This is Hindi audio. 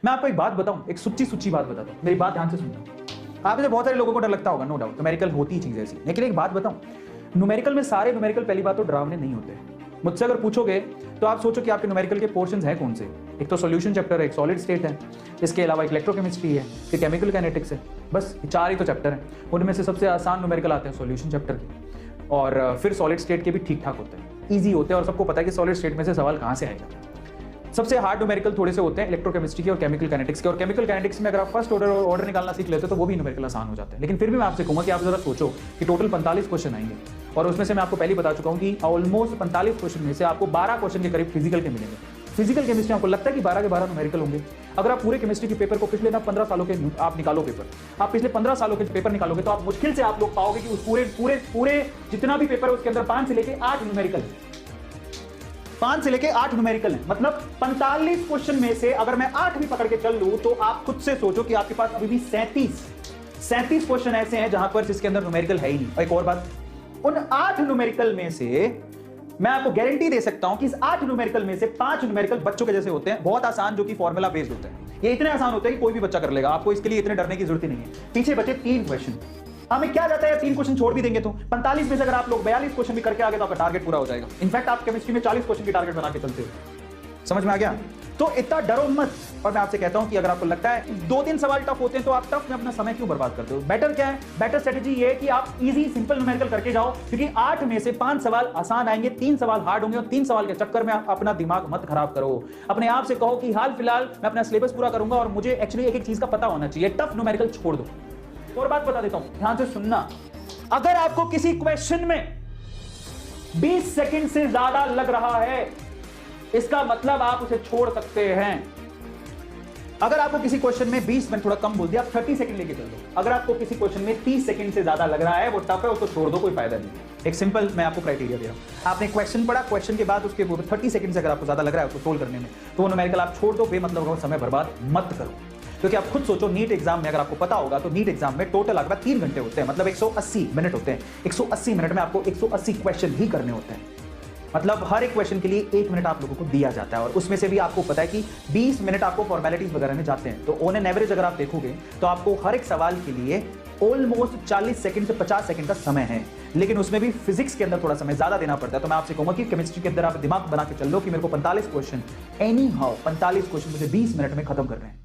मैं आपको एक बात बताऊं, एक सुच्ची बात बताता हूं, मेरी बात ध्यान से सुनना। आप में से बहुत सारे लोगों को डर लगता होगा, नो डाउट, न्यूमेरिकल होती ही चीज ऐसी, लेकिन एक बात बताऊं, न्यूमेरिकल में सारे न्यूमेरिकल पहली बात तो डरावने नहीं होते। मुझसे अगर पूछोगे तो आप सोचो कि आपके न्यूमेरिकल के पोर्शंस हैं कौन से। एक तो सॉल्यूशन चैप्टर है, एक सॉलिड स्टेट है, इसके अलावा एक इलेक्ट्रोकेमिस्ट्री है, एक केमिकल काइनेटिक्स है, बस 4 ही तो चैप्टर हैं। उनमें से सबसे आसान न्यूमेरिकल आते हैं सॉल्यूशन चैप्टर के, और फिर सॉलिड स्टेट के भी ठीक ठाक होते हैं, ईजी होते हैं, और सबको पता है कि सॉलिड स्टेट में से सवाल कहाँ से आएगा। सबसे हार्ड न्यूमेरिकल थोड़े से होते हैं इलेक्ट्रोकेमिस्ट्री के और केमिकल काइनेटिक्स के, और केमिकल काइनेटिक्स में अगर आप फर्स्ट ऑर्डर निकालना सीख लेते हो तो वो भी न्यूमेरिकल आसान हो जाते हैं। लेकिन फिर भी मैं आपसे कहूंगा कि आप जरा सोचो कि टोटल 45 क्वेश्चन आएंगे, और उसमें से मैं आपको पहले बता चुका हूं कि ऑलमोस्ट 45 क्वेश्चन में से आपको 12 क्वेश्चन के करीब फिजिकल के मिलेंगे। फिजिकल केमिस्ट्री आपको लगता है कि 12 के 12 न्यूमेरिकल होंगे? अगर आप पूरे केमिस्ट्री के पेपर को पिछले 15 सालों के आप निकालो पेपर, आप पिछले 15 सालों के पेपर निकालोगे तो आप मुश्किल से आप लोग पाओगे कि उस पूरे जितना भी पेपर है उसके अंदर 5 से लेके 8 न्यूमेरिकल है। 5 से लेके 8 न्यूमेरिकल है, मतलब 45 क्वेश्चन में से अगर मैं 8 भी पकड़ के चल लूं तो आप खुद से सोचो कि आपके पास अभी भी 37 क्वेश्चन ऐसे हैं जहां पर जिसके अंदर न्यूमेरिकल है ही नहीं। और एक और बात, उन 8 न्यूमेरिकल में से मैं आपको गारंटी दे सकता हूं कि इस 8 न्यूमेरिकल में से 5 न्यूमेरिकल बच्चों के जैसे होते हैं, बहुत आसान, जो कि फॉर्मूला बेस्ड होते हैं। ये इतने आसान होते हैं कि कोई भी बच्चा कर लेगा, आपको इसके लिए इतने डरने की जरूरत ही नहीं है। पीछे बचे 3 क्वेश्चन, हमें क्या जाता है 3 क्वेश्चन छोड़ भी देंगे तो 45 में से अगर आप लोग 42 क्वेश्चन भी करके आगे तो आपका टारगेट पूरा हो जाएगा। इनफैक्ट आप केमिस्ट्री में 40 क्वेश्चन की टारगेट बना के चलते हो। समझ में आ गया? तो इतना डरो मत। और मैं आपसे कहता हूं कि अगर आपको लगता है 2-3 सवाल टफ होते हैं तो आप टफ में अपना समय क्यों बर्बाद करते हो? बेटर क्या है? बेटर स्ट्रेटजी ये है कि आप इजी सिंपल न्यूमेरिकल करके जाओ, क्योंकि 8 में से 5 सवाल आसान आएंगे, 3 सवाल हार्ड होंगे, और 3 सवाल के चक्कर में आप अपना दिमाग मत खराब करो। अपने आप से कहो कि हाल फिलहाल मैं अपना सिलेबस पूरा करूंगा और मुझे एक्चुअली एक चीज का पता होना चाहिए, टफ न्यूमेरिकल छोड़ दो। और बात बता देता हूं, ध्यान से सुनना, अगर आपको किसी क्वेश्चन में 20 सेकंड से ज्यादा लग रहा है, इसका मतलब आप उसे छोड़ सकते हैं। अगर आपको किसी क्वेश्चन में 20 मिनट थोड़ा कम बोल दिया, आप 30 सेकंड लेके चल दो। अगर आपको किसी क्वेश्चन में 30 सेकंड से ज्यादा लग रहा है, वो टफ है, उसको छोड़ दो, कोई फायदा नहीं। एक सिंपल मैं आपको क्राइटेरिया दे रहा हूं, आपने क्वेश्चन पढ़ा, क्वेश्चन के बाद उसके 30 सेकंड से अगर आपको ज्यादा लग रहा है उसको सोल्व करने में, तो वो न्यूमेरिकल आप छोड़ दो, बेमतलब का समय बर्बाद मत करो। क्योंकि आप खुद सोचो, नीट एग्जाम में अगर आपको पता होगा तो नीट एग्जाम में टोटल आपका 3 घंटे होते हैं, मतलब 180 मिनट होते हैं। 180 मिनट में आपको 180 क्वेश्चन ही करने होते हैं, मतलब हर एक क्वेश्चन के लिए 1 मिनट आप लोगों को दिया जाता है, और उसमें से भी आपको पता है कि 20 मिनट आपको फॉर्मेलिटीज वगैरह में जाते हैं। तो ऑन एन एवरेज अगर आप देखोगे तो आपको हर एक सवाल के लिए ऑलमोस्ट 40 सेकंड से 50 सेकंड का समय है, लेकिन उसमें भी फिजिक्स के अंदर थोड़ा समय ज्यादा देना पड़ता है। तो मैं आपसे कहूंगा कि केमिस्ट्री के अंदर आप दिमाग बना के चल लो कि मेरे को 45 क्वेश्चन एनी हाउ 45 क्वेश्चन मुझे 20 मिनट में खत्म करने हैं।